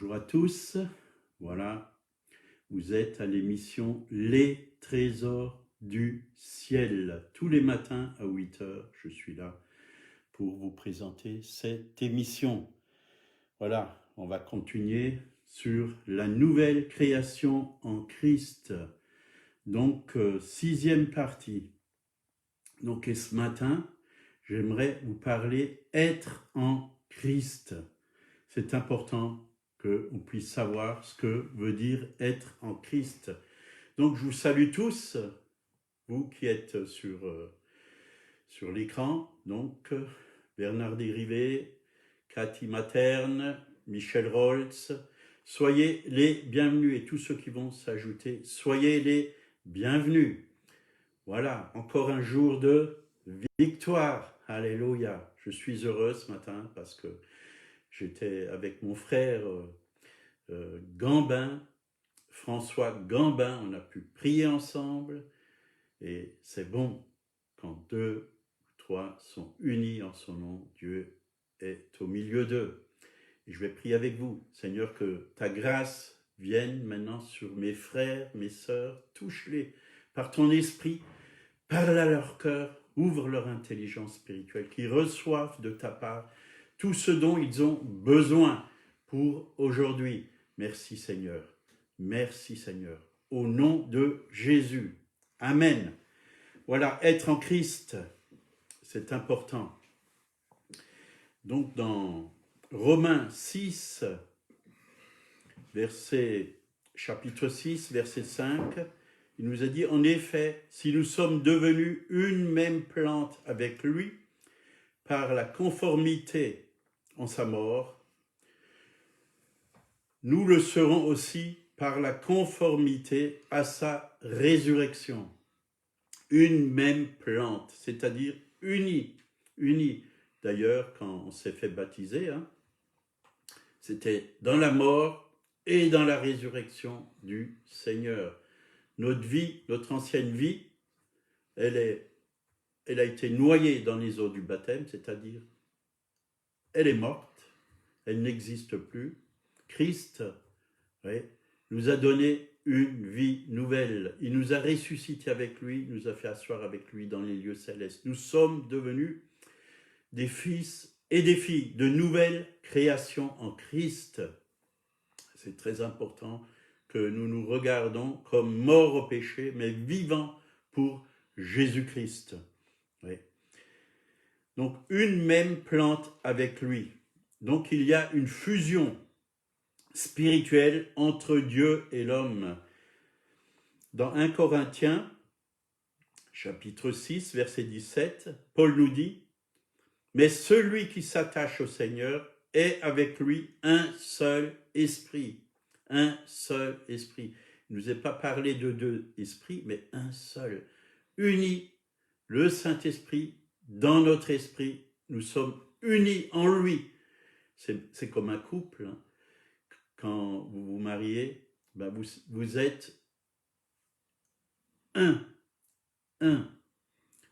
Bonjour à tous, voilà, vous êtes à l'émission Les Trésors du Ciel. Tous les matins à 8 heures, je suis là pour vous présenter cette émission. Voilà, on va continuer sur la nouvelle création en Christ. Donc, sixième partie. Donc, et ce matin, j'aimerais vous parler être en Christ. C'est important qu'on puisse savoir ce que veut dire être en Christ. Donc, je vous salue tous, vous qui êtes sur l'écran. Donc, Bernard Dérivé, Cathy Materne, Michel Roltz, soyez les bienvenus. Et tous ceux qui vont s'ajouter, soyez les bienvenus. Voilà, encore un jour de victoire. Alléluia. Je suis heureux ce matin parce que j'étais avec mon frère Gambin, François Gambin, on a pu prier ensemble et c'est bon quand deux ou trois sont unis en son nom, Dieu est au milieu d'eux. Et je vais prier avec vous, Seigneur, que ta grâce vienne maintenant sur mes frères, mes sœurs, touche-les par ton esprit, parle à leur cœur, ouvre leur intelligence spirituelle, qu'ils reçoivent de ta part tout ce dont ils ont besoin pour aujourd'hui. Merci Seigneur. Merci Seigneur. Au nom de Jésus. Amen. Voilà, être en Christ, c'est important. Donc dans Romains 6, chapitre 6, verset 5, il nous a dit, en effet, si nous sommes devenus une même plante avec lui, par la conformité en sa mort, nous le serons aussi par la conformité à sa résurrection. Une même plante, c'est-à-dire unie. D'ailleurs, quand on s'est fait baptiser, c'était dans la mort et dans la résurrection du Seigneur. Notre vie, notre ancienne vie, elle a été noyée dans les eaux du baptême, c'est-à-dire elle est morte, elle n'existe plus. Christ nous a donné une vie nouvelle. Il nous a ressuscités avec lui, nous a fait asseoir avec lui dans les lieux célestes. Nous sommes devenus des fils et des filles de nouvelles créations en Christ. C'est très important que nous nous regardons comme morts au péché, mais vivants pour Jésus-Christ. Oui. Donc, une même plante avec lui. Donc, il y a une fusion spirituelle entre Dieu et l'homme. Dans 1 Corinthiens, chapitre 6, verset 17, Paul nous dit, « Mais celui qui s'attache au Seigneur est avec lui un seul esprit. » Un seul esprit. Il ne nous est pas parlé de deux esprits, mais un seul. Unis, le Saint-Esprit, dans notre esprit, nous sommes unis en lui. C'est comme un couple. Quand vous vous mariez, vous êtes un.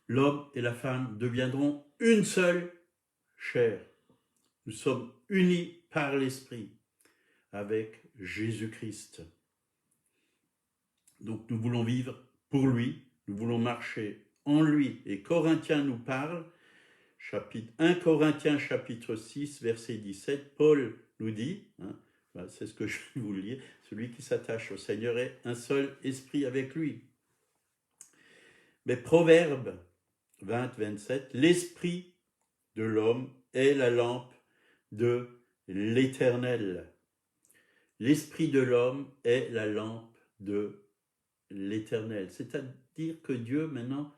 L'homme et la femme deviendront une seule chair. Nous sommes unis par l'Esprit avec Jésus-Christ. Donc nous voulons vivre pour lui, nous voulons marcher en lui. Et Corinthiens nous parle, 1 Corinthiens chapitre 6, verset 17, Paul nous dit, c'est ce que je vais vous lire, celui qui s'attache au Seigneur est un seul esprit avec lui. Mais Proverbe 20, 27, l'esprit de l'homme est la lampe de l'Éternel. L'esprit de l'homme est la lampe de l'Éternel. C'est-à-dire que Dieu maintenant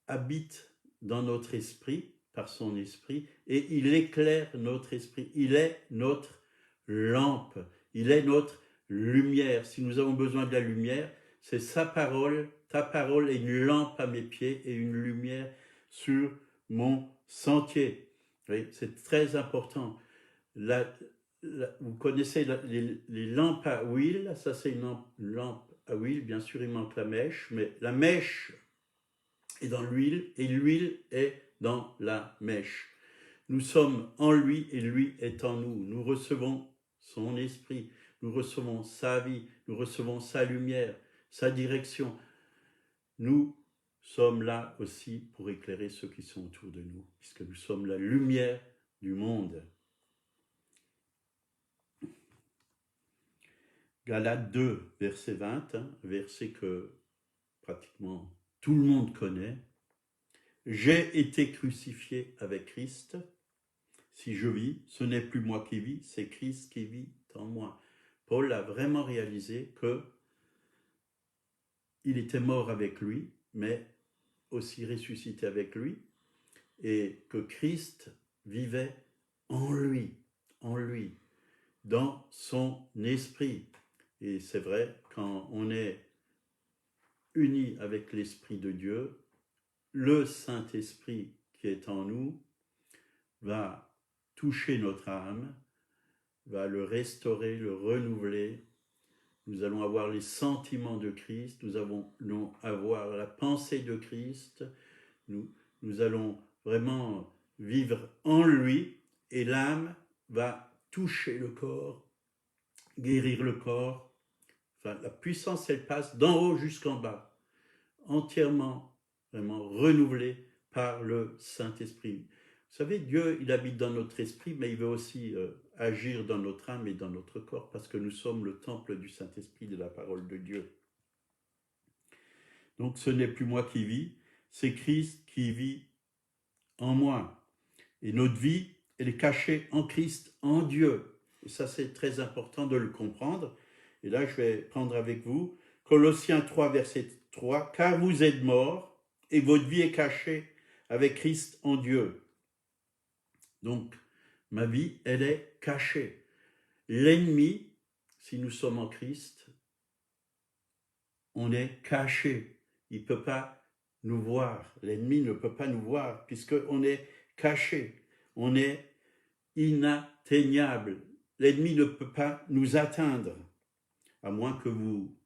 habite dans notre esprit, par son esprit, et il éclaire notre esprit. Il est notre lampe, il est notre lumière. Si nous avons besoin de la lumière, c'est sa parole. Ta parole est une lampe à mes pieds et une lumière sur mon sentier. Oui, c'est très important. Vous connaissez les lampes à huile, ça c'est une lampe à huile, bien sûr il manque la mèche, mais la mèche est dans l'huile et l'huile est dans la mèche. Nous sommes en lui et lui est en nous. Nous recevons son esprit, nous recevons sa vie, nous recevons sa lumière, sa direction. Nous sommes là aussi pour éclairer ceux qui sont autour de nous, puisque nous sommes la lumière du monde. Galates 2, verset 20, verset que pratiquement tout le monde connaît. « J'ai été crucifié avec Christ. Si je vis, ce n'est plus moi qui vis, c'est Christ qui vit en moi. » Paul a vraiment réalisé que il était mort avec lui, mais aussi ressuscité avec lui, et que Christ vivait en lui, dans son esprit. Et c'est vrai, quand on est uni avec l'Esprit de Dieu, le Saint-Esprit qui est en nous va toucher notre âme, va le restaurer, le renouveler. Nous allons avoir les sentiments de Christ, nous allons avoir la pensée de Christ, nous allons vraiment vivre en lui, et l'âme va toucher le corps, guérir le corps. Enfin, la puissance, elle passe d'en haut jusqu'en bas, entièrement, vraiment renouvelée par le Saint-Esprit. Vous savez, Dieu, il habite dans notre esprit, mais il veut aussi agir dans notre âme et dans notre corps, parce que nous sommes le temple du Saint-Esprit, de la parole de Dieu. Donc, ce n'est plus moi qui vis, c'est Christ qui vit en moi. Et notre vie, elle est cachée en Christ, en Dieu. Et ça, c'est très important de le comprendre. Et là, je vais prendre avec vous Colossiens 3, verset 3. « Car vous êtes morts, et votre vie est cachée avec Christ en Dieu. » Donc, ma vie, elle est cachée. L'ennemi, si nous sommes en Christ, on est caché. Il ne peut pas nous voir. L'ennemi ne peut pas nous voir, puisqu'on est caché. On est inatteignable. L'ennemi ne peut pas nous atteindre, à moins que vous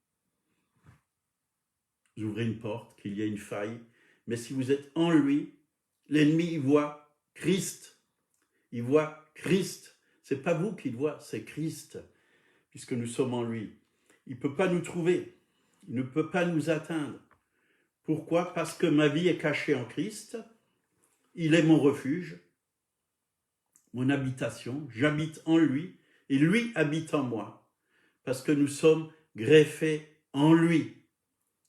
ouvrez une porte, qu'il y ait une faille. Mais si vous êtes en lui, l'ennemi il voit Christ. Il voit Christ. Ce n'est pas vous qui le voit, c'est Christ, puisque nous sommes en lui. Il ne peut pas nous trouver. Il ne peut pas nous atteindre. Pourquoi? Parce que ma vie est cachée en Christ. Il est mon refuge, mon habitation. J'habite en lui et lui habite en moi. Parce que nous sommes greffés en lui.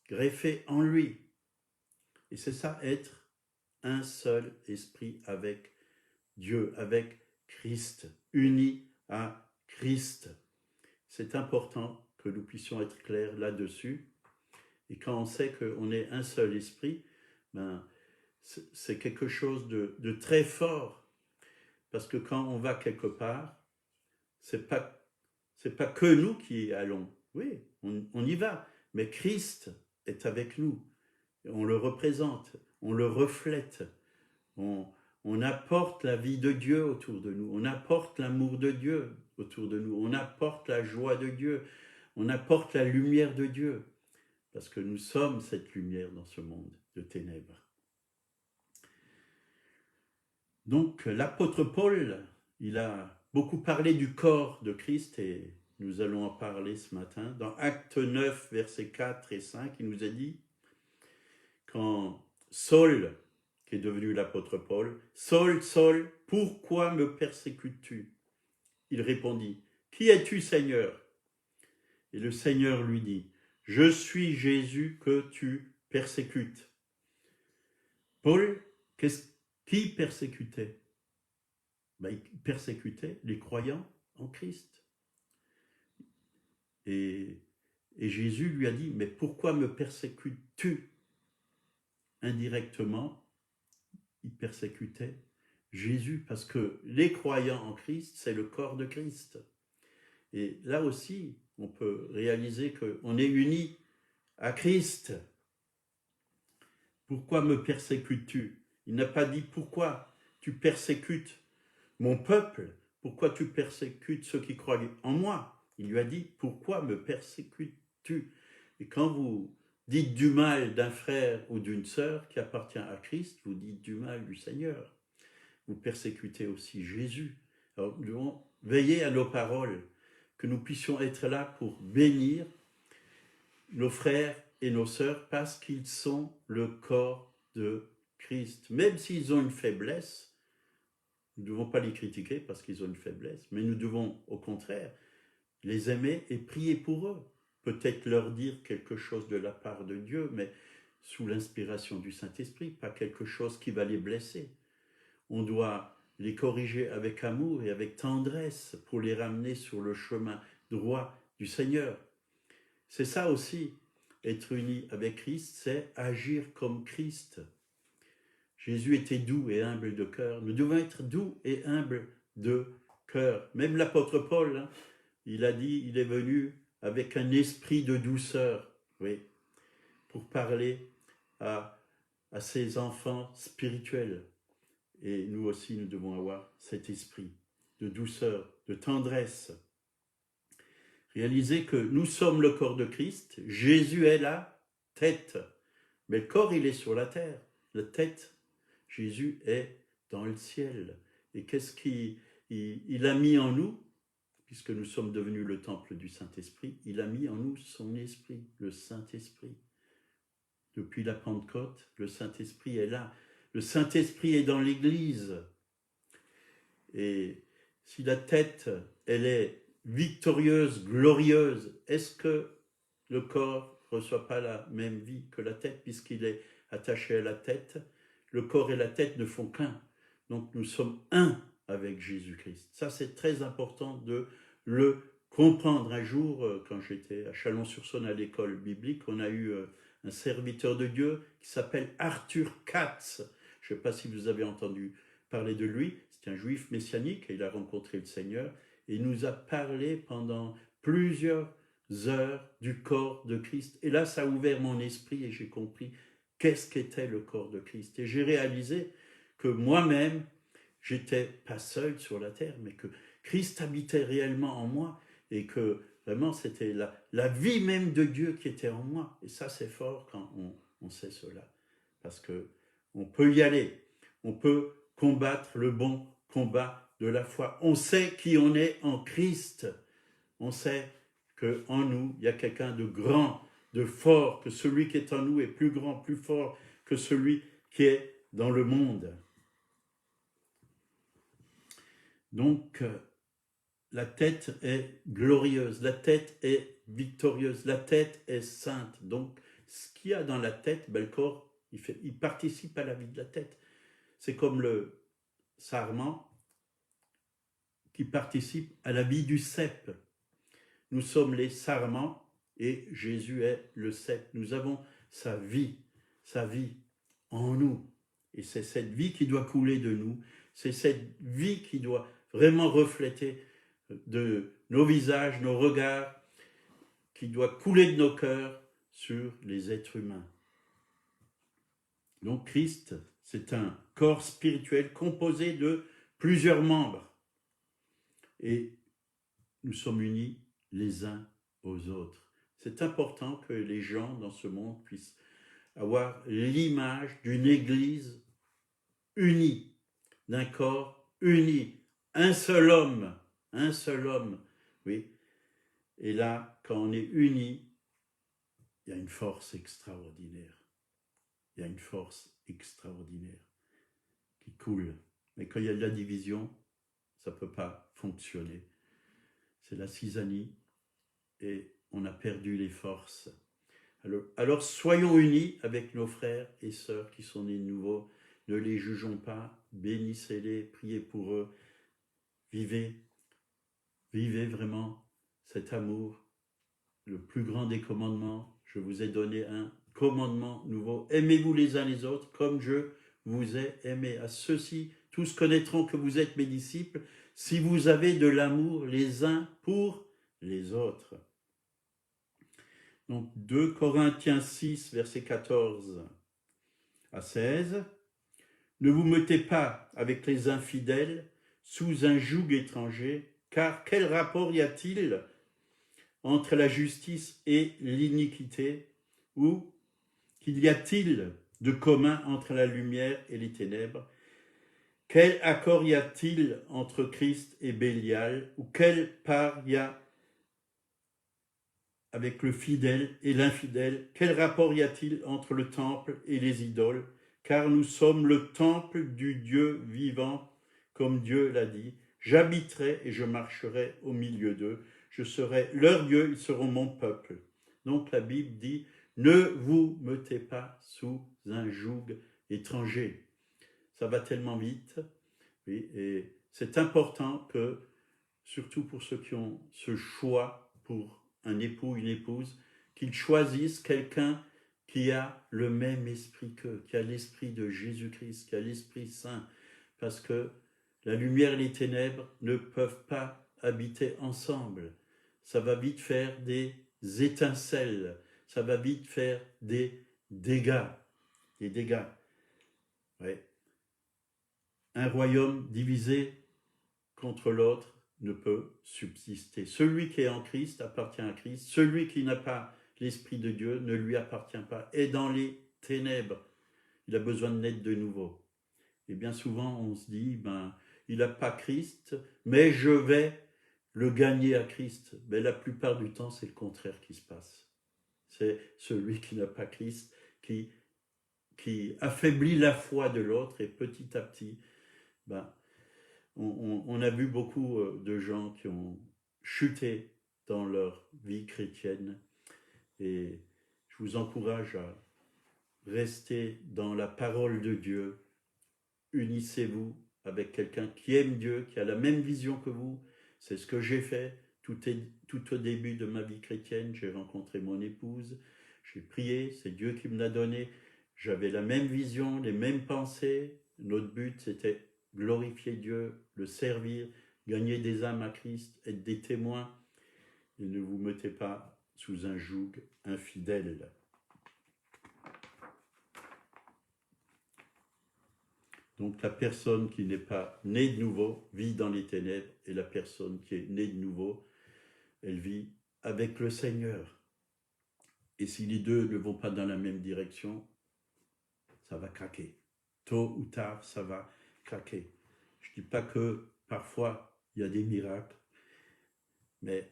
Greffés en lui. Et c'est ça, être un seul esprit avec Dieu, avec Christ, unis à Christ. C'est important que nous puissions être clairs là-dessus. Et quand on sait qu'on est un seul esprit, ben, c'est quelque chose de très fort. Parce que quand on va quelque part, c'est pas que nous qui y allons. Oui, on y va. Mais Christ est avec nous. On le représente, on le reflète. On apporte la vie de Dieu autour de nous. On apporte l'amour de Dieu autour de nous. On apporte la joie de Dieu. On apporte la lumière de Dieu. Parce que nous sommes cette lumière dans ce monde de ténèbres. Donc l'apôtre Paul, il a beaucoup parlé du corps de Christ et nous allons en parler ce matin. Dans Acte 9, versets 4 et 5, il nous a dit, quand Saul, qui est devenu l'apôtre Paul, « Saul, Saul, pourquoi me persécutes-tu » Il répondit, « Qui es-tu, Seigneur » Et le Seigneur lui dit, « Je suis Jésus que tu persécutes. » Paul, qui persécutait? Ben, il persécutait les croyants en Christ. Et Jésus lui a dit, « Mais pourquoi me persécutes-tu » Indirectement, il persécutait Jésus, parce que les croyants en Christ, c'est le corps de Christ. Et là aussi, on peut réaliser qu'on est unis à Christ. Pourquoi me persécutes-tu? Il n'a pas dit pourquoi tu persécutes mon peuple, pourquoi tu persécutes ceux qui croient en moi. Il lui a dit pourquoi me persécutes-tu? Et quand vous dites du mal d'un frère ou d'une sœur qui appartient à Christ, vous dites du mal du Seigneur. Vous persécutez aussi Jésus. Alors nous devons veiller à nos paroles. que nous puissions être là pour bénir nos frères et nos sœurs parce qu'ils sont le corps de Christ. Même s'ils ont une faiblesse, nous ne devons pas les critiquer parce qu'ils ont une faiblesse, mais nous devons au contraire les aimer et prier pour eux. Peut-être leur dire quelque chose de la part de Dieu, mais sous l'inspiration du Saint-Esprit, pas quelque chose qui va les blesser. On doit les corriger avec amour et avec tendresse pour les ramener sur le chemin droit du Seigneur. C'est ça aussi, être uni avec Christ, c'est agir comme Christ. Jésus était doux et humble de cœur. Nous devons être doux et humbles de cœur. Même l'apôtre Paul, il a dit, il est venu avec un esprit de douceur, oui, pour parler à ses enfants spirituels. Et nous aussi, nous devons avoir cet esprit de douceur, de tendresse. Réalisez que nous sommes le corps de Christ, Jésus est la tête, mais le corps, il est sur la terre. La tête, Jésus est dans le ciel. Et qu'est-ce qu'il a mis en nous? Puisque nous sommes devenus le temple du Saint-Esprit, il a mis en nous son esprit, le Saint-Esprit. Depuis la Pentecôte, le Saint-Esprit est là. Le Saint-Esprit est dans l'Église. Et si la tête, elle est victorieuse, glorieuse, est-ce que le corps ne reçoit pas la même vie que la tête, puisqu'il est attaché à la tête? Le corps et la tête ne font qu'un. Donc nous sommes un avec Jésus-Christ. Ça, c'est très important de le comprendre. Un jour, quand j'étais à Chalon-sur-Saône à l'école biblique, on a eu un serviteur de Dieu qui s'appelle Arthur Katz. Je ne sais pas si vous avez entendu parler de lui. C'est un juif messianique et il a rencontré le Seigneur et il nous a parlé pendant plusieurs heures du corps de Christ. Et là, ça a ouvert mon esprit et j'ai compris qu'est-ce qu'était le corps de Christ. Et j'ai réalisé que moi-même, j'étais pas seul sur la terre, mais que Christ habitait réellement en moi et que vraiment c'était la vie même de Dieu qui était en moi. Et ça, c'est fort quand on sait cela. Parce qu'on peut y aller, on peut combattre le bon combat de la foi. On sait qui on est en Christ. On sait qu'en nous, il y a quelqu'un de grand, de fort, que celui qui est en nous est plus grand, plus fort que celui qui est dans le monde. Donc, la tête est glorieuse, la tête est victorieuse, la tête est sainte. Donc, ce qu'il y a dans la tête, le corps, il participe à la vie de la tête. C'est comme le sarment qui participe à la vie du cep. Nous sommes les sarments et Jésus est le cep. Nous avons sa vie en nous. Et c'est cette vie qui doit couler de nous. C'est cette vie qui doit vraiment refléter de nos visages, nos regards, qui doit couler de nos cœurs sur les êtres humains. Donc Christ, c'est un corps spirituel composé de plusieurs membres. Et nous sommes unis les uns aux autres. C'est important que les gens dans ce monde puissent avoir l'image d'une église unie, d'un corps uni, un seul homme, oui. Et là, quand on est unis, il y a une force extraordinaire. Il y a une force extraordinaire qui coule. Mais quand il y a de la division, ça ne peut pas fonctionner. C'est la zizanie et on a perdu les forces. Alors soyons unis avec nos frères et sœurs qui sont nés de nouveau. Ne les jugeons pas, bénissez-les, priez pour eux. Vivez vraiment cet amour, le plus grand des commandements. Je vous ai donné un commandement nouveau. Aimez-vous les uns les autres comme je vous ai aimé. À ceux-ci, tous connaîtront que vous êtes mes disciples si vous avez de l'amour les uns pour les autres. Donc 2 Corinthiens 6, versets 14 à 16. Ne vous mettez pas avec les infidèles sous un joug étranger, car quel rapport y a-t-il entre la justice et l'iniquité, ou qu'il y a-t-il de commun entre la lumière et les ténèbres? Quel accord y a-t-il entre Christ et Bélial, ou quelle part y a avec le fidèle et l'infidèle. Quel rapport y a-t-il entre le temple et les idoles? Car nous sommes le temple du Dieu vivant, comme Dieu l'a dit. J'habiterai et je marcherai au milieu d'eux. Je serai leur Dieu, ils seront mon peuple. Donc la Bible dit, ne vous mettez pas sous un joug étranger. Ça va tellement vite, oui, et c'est important que, surtout pour ceux qui ont ce choix pour un époux, une épouse, qu'ils choisissent quelqu'un qui a le même esprit qu'eux, qui a l'esprit de Jésus-Christ, qui a l'Esprit Saint, parce que la lumière et les ténèbres ne peuvent pas habiter ensemble. Ça va vite faire des étincelles, ça va vite faire des dégâts. Des dégâts. Ouais. Un royaume divisé contre l'autre ne peut subsister. Celui qui est en Christ appartient à Christ. Celui qui n'a pas l'Esprit de Dieu ne lui appartient pas. Et dans les ténèbres, il a besoin de naître de nouveau. Et bien souvent, on se dit, il n'a pas Christ, mais je vais le gagner à Christ. Mais la plupart du temps, c'est le contraire qui se passe. C'est celui qui n'a pas Christ qui affaiblit la foi de l'autre et petit à petit, on a vu beaucoup de gens qui ont chuté dans leur vie chrétienne et je vous encourage à rester dans la parole de Dieu. Unissez-vous avec quelqu'un qui aime Dieu, qui a la même vision que vous. C'est ce que j'ai fait tout au début de ma vie chrétienne. J'ai rencontré mon épouse, j'ai prié, c'est Dieu qui me l'a donné. J'avais la même vision, les mêmes pensées. Notre but, c'était glorifier Dieu, le servir, gagner des âmes à Christ, être des témoins. Et ne vous mettez pas sous un joug infidèle. Donc la personne qui n'est pas née de nouveau vit dans les ténèbres et la personne qui est née de nouveau, elle vit avec le Seigneur. Et si les deux ne vont pas dans la même direction, ça va craquer. Tôt ou tard, ça va craquer. Je ne dis pas que parfois il y a des miracles, mais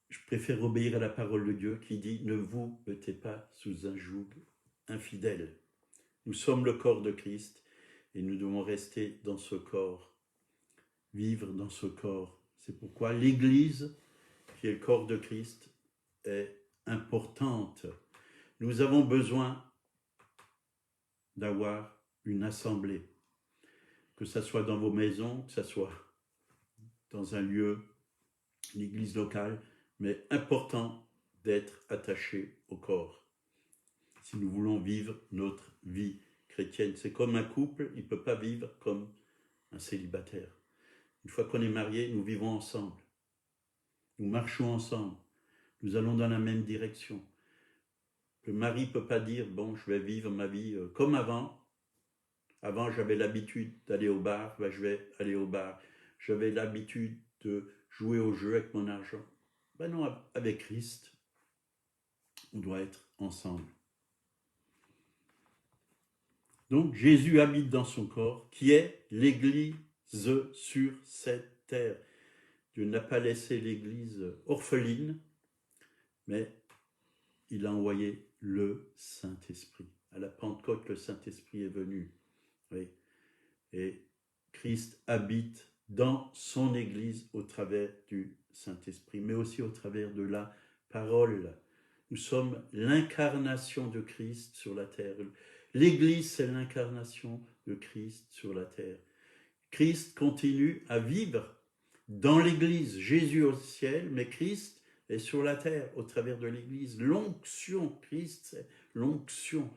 je préfère obéir à la parole de Dieu qui dit « Ne vous mettez pas sous un joug infidèle ». Nous sommes le corps de Christ et nous devons rester dans ce corps, vivre dans ce corps. C'est pourquoi l'Église, qui est le corps de Christ, est importante. Nous avons besoin d'avoir une assemblée, que ce soit dans vos maisons, que ce soit dans un lieu, une église locale, mais important d'être attaché au corps. Si nous voulons vivre notre vie chrétienne, c'est comme un couple, il ne peut pas vivre comme un célibataire. Une fois qu'on est marié, nous vivons ensemble. Nous marchons ensemble. Nous allons dans la même direction. Le mari ne peut pas dire, bon, je vais vivre ma vie comme avant. Avant, j'avais l'habitude d'aller au bar, je vais aller au bar. J'avais l'habitude de jouer au jeu avec mon argent. Non, avec Christ, on doit être ensemble. Donc, Jésus habite dans son corps, qui est l'Église sur cette terre. Dieu n'a pas laissé l'Église orpheline, mais il a envoyé le Saint-Esprit. À la Pentecôte, le Saint-Esprit est venu. Oui. Et Christ habite dans son Église au travers du Saint-Esprit, mais aussi au travers de la parole. Nous sommes l'incarnation de Christ sur la terre. L'Église, c'est l'incarnation de Christ sur la terre. Christ continue à vivre dans l'Église. Jésus au ciel, mais Christ est sur la terre au travers de l'Église. L'onction, Christ, c'est l'onction.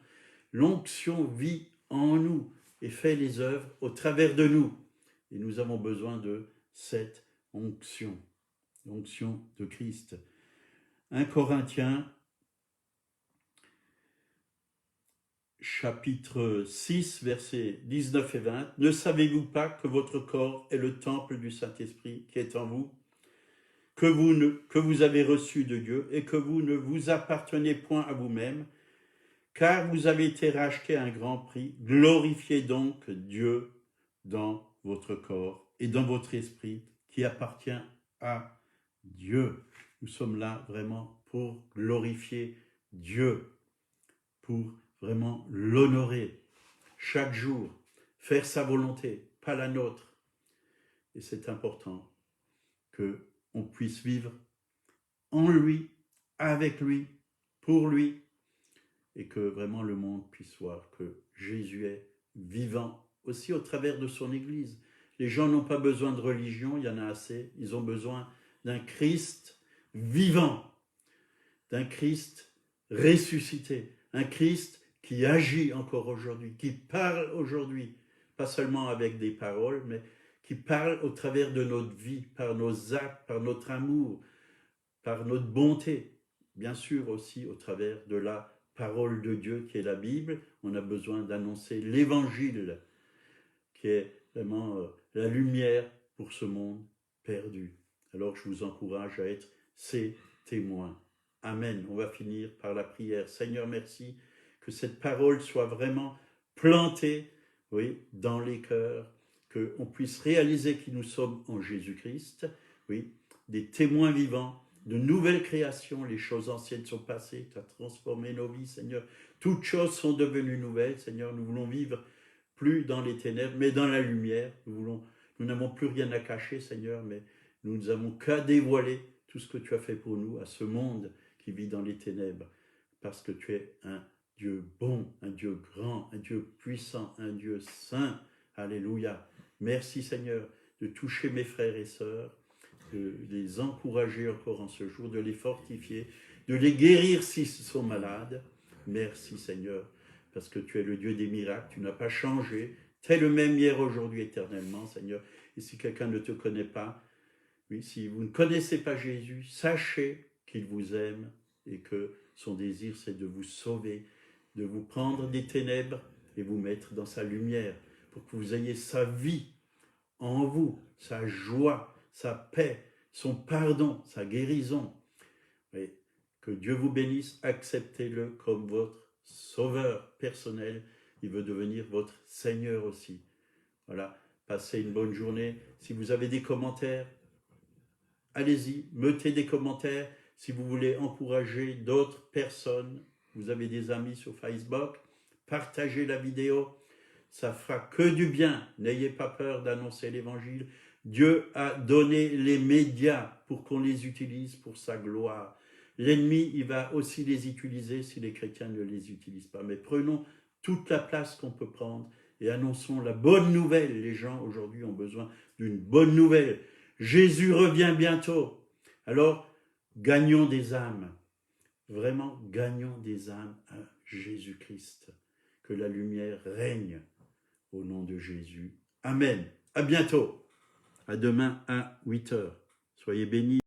L'onction vit en nous et fait les œuvres au travers de nous. Et nous avons besoin de cette onction, l'onction de Christ. 1 Corinthiens, chapitre 6, versets 19 et 20. « Ne savez-vous pas que votre corps est le temple du Saint-Esprit qui est en vous, que vous avez reçu de Dieu et que vous ne vous appartenez point à vous-même, car vous avez été rachetés à un grand prix. Glorifiez donc Dieu dans votre corps et dans votre esprit qui appartient à Dieu. » Nous sommes là vraiment pour glorifier Dieu, pour vraiment l'honorer chaque jour, faire sa volonté, pas la nôtre. Et c'est important qu'on puisse vivre en lui, avec lui, pour lui, et que vraiment le monde puisse voir que Jésus est vivant aussi au travers de son Église. Les gens n'ont pas besoin de religion, il y en a assez. Ils ont besoin d'un Christ vivant, d'un Christ ressuscité, un Christ qui agit encore aujourd'hui, qui parle aujourd'hui, pas seulement avec des paroles, mais qui parle au travers de notre vie, par nos actes, par notre amour, par notre bonté, bien sûr aussi au travers de la parole de Dieu qui est la Bible. On a besoin d'annoncer l'Évangile qui est vraiment la lumière pour ce monde perdu. Alors je vous encourage à être ces témoins. Amen. On va finir par la prière. Seigneur, merci que cette parole soit vraiment plantée, oui, dans les cœurs, qu'on puisse réaliser qui nous sommes en Jésus-Christ, oui, des témoins vivants, de nouvelles créations. Les choses anciennes sont passées, tu as transformé nos vies, Seigneur. Toutes choses sont devenues nouvelles, Seigneur. Nous voulons vivre plus dans les ténèbres, mais dans la lumière. Nous n'avons plus rien à cacher, Seigneur, mais nous n'avons qu'à dévoiler tout ce que tu as fait pour nous, à ce monde qui vit dans les ténèbres, parce que tu es un Dieu bon, un Dieu grand, un Dieu puissant, un Dieu saint. Alléluia. Merci, Seigneur, de toucher mes frères et sœurs, de les encourager encore en ce jour, de les fortifier, de les guérir s'ils sont malades. Merci, Seigneur, parce que tu es le Dieu des miracles, tu n'as pas changé, tu es le même hier, aujourd'hui, éternellement, Seigneur. Et si quelqu'un ne te connaît pas, oui, si vous ne connaissez pas Jésus, sachez qu'il vous aime et que son désir, c'est de vous sauver, de vous prendre des ténèbres et vous mettre dans sa lumière, pour que vous ayez sa vie en vous, sa joie, sa paix, son pardon, sa guérison. Oui, que Dieu vous bénisse, acceptez-le comme votre sauveur personnel. Il veut devenir votre Seigneur aussi. Voilà, passez une bonne journée. Si vous avez des commentaires, allez-y, mettez des commentaires. Si vous voulez encourager d'autres personnes, vous avez des amis sur Facebook, partagez la vidéo. Ça fera que du bien. N'ayez pas peur d'annoncer l'évangile. Dieu a donné les médias pour qu'on les utilise pour sa gloire. L'ennemi, il va aussi les utiliser si les chrétiens ne les utilisent pas. Mais prenons toute la place qu'on peut prendre et annonçons la bonne nouvelle. Les gens aujourd'hui ont besoin d'une bonne nouvelle. Jésus revient bientôt. Alors, gagnons des âmes. Vraiment, gagnons des âmes à Jésus-Christ. Que la lumière règne. Au nom de Jésus. Amen. À bientôt. À demain à 8h. Soyez bénis.